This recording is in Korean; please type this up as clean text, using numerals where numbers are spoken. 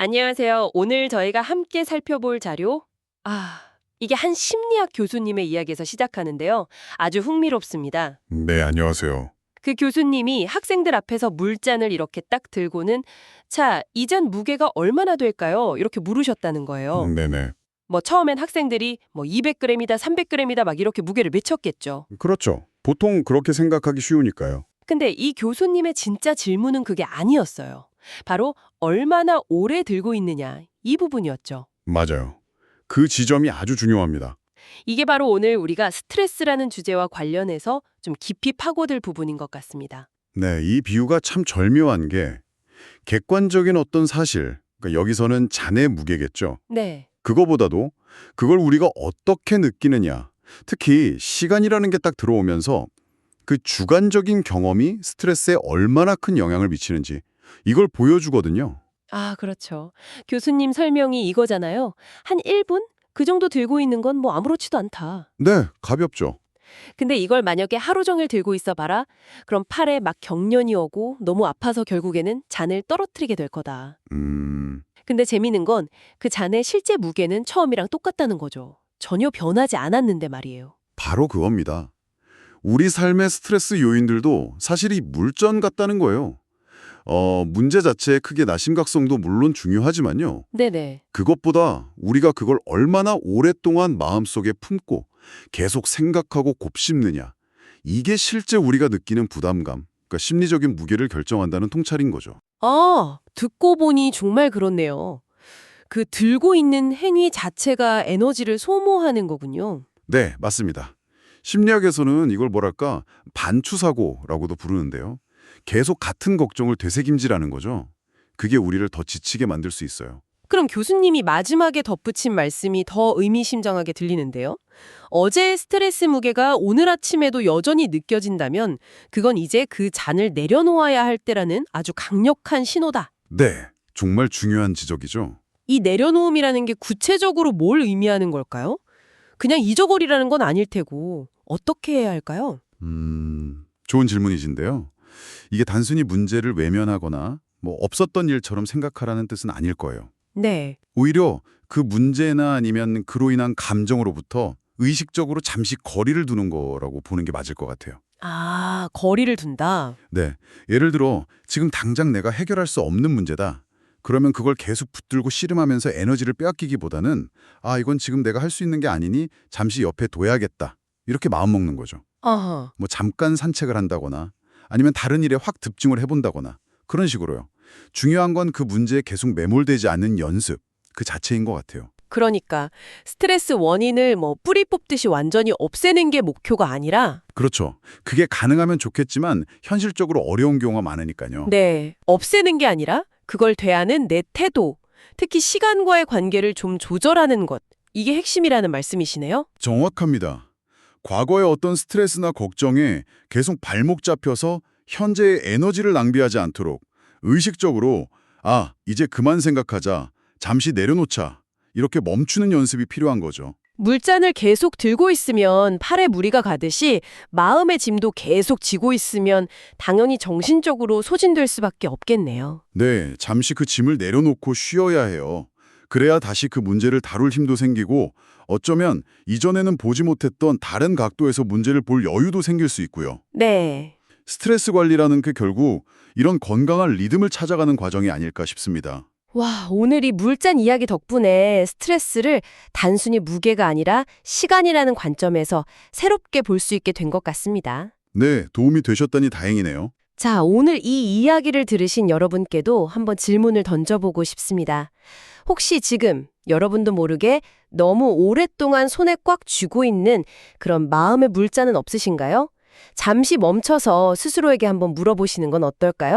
안녕하세요. 오늘 저희가 함께 살펴볼 자료, 이게 한 심리학 교수님의 이야기에서 시작하는데요. 아주 흥미롭습니다. 네, 안녕하세요. 그 교수님이 학생들 앞에서 물잔을 이렇게 딱 들고는 자, 이 잔 무게가 얼마나 될까요? 이렇게 물으셨다는 거예요. 네네. 처음엔 학생들이 200g이다, 300g이다 막 이렇게 무게를 외쳤겠죠. 그렇죠. 보통 그렇게 생각하기 쉬우니까요. 근데 이 교수님의 진짜 질문은 그게 아니었어요. 바로 얼마나 오래 들고 있느냐, 이 부분이었죠. 맞아요. 그 지점이 아주 중요합니다. 이게 바로 오늘 우리가 스트레스라는 주제와 관련해서 좀 깊이 파고들 부분인 것 같습니다. 네, 이 비유가 참 절묘한 게 객관적인 어떤 사실, 그러니까 여기서는 잔의 무게겠죠. 네. 그거보다도 그걸 우리가 어떻게 느끼느냐, 특히 시간이라는 게 딱 들어오면서 그 주관적인 경험이 스트레스에 얼마나 큰 영향을 미치는지 이걸 보여주거든요. 그렇죠. 교수님 설명이 이거잖아요. 한 1분? 그 정도 들고 있는 건 아무렇지도 않다. 네, 가볍죠. 근데 이걸 만약에 하루 종일 들고 있어 봐라. 그럼 팔에 막 경련이 오고 너무 아파서 결국에는 잔을 떨어뜨리게 될 거다. 근데 재미있는 건 그 잔의 실제 무게는 처음이랑 똑같다는 거죠. 전혀 변하지 않았는데 말이에요. 바로 그겁니다. 우리 삶의 스트레스 요인들도 사실 이 물전 같다는 거예요. 문제 자체의 크기나 심각성도 물론 중요하지만요. 네네. 그것보다 우리가 그걸 얼마나 오랫동안 마음속에 품고 계속 생각하고 곱씹느냐. 이게 실제 우리가 느끼는 부담감, 그러니까 심리적인 무게를 결정한다는 통찰인 거죠. 듣고 보니 정말 그렇네요. 그 들고 있는 행위 자체가 에너지를 소모하는 거군요. 네, 맞습니다. 심리학에서는 이걸 뭐랄까 반추사고라고도 부르는데요. 계속 같은 걱정을 되새김질하는 거죠. 그게 우리를 더 지치게 만들 수 있어요. 그럼 교수님이 마지막에 덧붙인 말씀이 더 의미심장하게 들리는데요. 어제의 스트레스 무게가 오늘 아침에도 여전히 느껴진다면 그건 이제 그 잔을 내려놓아야 할 때라는 아주 강력한 신호다. 네, 정말 중요한 지적이죠. 이 내려놓음이라는 게 구체적으로 뭘 의미하는 걸까요? 그냥 잊어버리라는 건 아닐 테고 어떻게 해야 할까요? 좋은 질문이신데요. 이게 단순히 문제를 외면하거나 없었던 일처럼 생각하라는 뜻은 아닐 거예요. 네. 오히려 그 문제나 아니면 그로 인한 감정으로부터 의식적으로 잠시 거리를 두는 거라고 보는 게 맞을 것 같아요. 거리를 둔다. 네, 예를 들어 지금 당장 내가 해결할 수 없는 문제다. 그러면 그걸 계속 붙들고 씨름하면서 에너지를 빼앗기기보다는 이건 지금 내가 할 수 있는 게 아니니 잠시 옆에 둬야겠다. 이렇게 마음먹는 거죠. 아하. 잠깐 산책을 한다거나 아니면 다른 일에 확 집중을 해본다거나 그런 식으로요. 중요한 건 그 문제에 계속 매몰되지 않는 연습, 그 자체인 것 같아요. 그러니까 스트레스 원인을 뿌리 뽑듯이 완전히 없애는 게 목표가 아니라 그렇죠. 그게 가능하면 좋겠지만 현실적으로 어려운 경우가 많으니까요. 네, 없애는 게 아니라 그걸 대하는 내 태도, 특히 시간과의 관계를 좀 조절하는 것. 이게 핵심이라는 말씀이시네요. 정확합니다. 과거의 어떤 스트레스나 걱정에 계속 발목 잡혀서 현재의 에너지를 낭비하지 않도록 의식적으로 이제 그만 생각하자, 잠시 내려놓자 이렇게 멈추는 연습이 필요한 거죠. 물잔을 계속 들고 있으면 팔에 무리가 가듯이 마음의 짐도 계속 지고 있으면 당연히 정신적으로 소진될 수밖에 없겠네요. 네, 잠시 그 짐을 내려놓고 쉬어야 해요. 그래야 다시 그 문제를 다룰 힘도 생기고 어쩌면 이전에는 보지 못했던 다른 각도에서 문제를 볼 여유도 생길 수 있고요. 네. 스트레스 관리라는 게 결국 이런 건강한 리듬을 찾아가는 과정이 아닐까 싶습니다. 와, 오늘 이 물잔 이야기 덕분에 스트레스를 단순히 무게가 아니라 시간이라는 관점에서 새롭게 볼 수 있게 된 것 같습니다. 네, 도움이 되셨다니 다행이네요. 자, 오늘 이 이야기를 들으신 여러분께도 한번 질문을 던져보고 싶습니다. 혹시 지금 여러분도 모르게 너무 오랫동안 손에 꽉 쥐고 있는 그런 마음의 물잔은 없으신가요? 잠시 멈춰서 스스로에게 한번 물어보시는 건 어떨까요?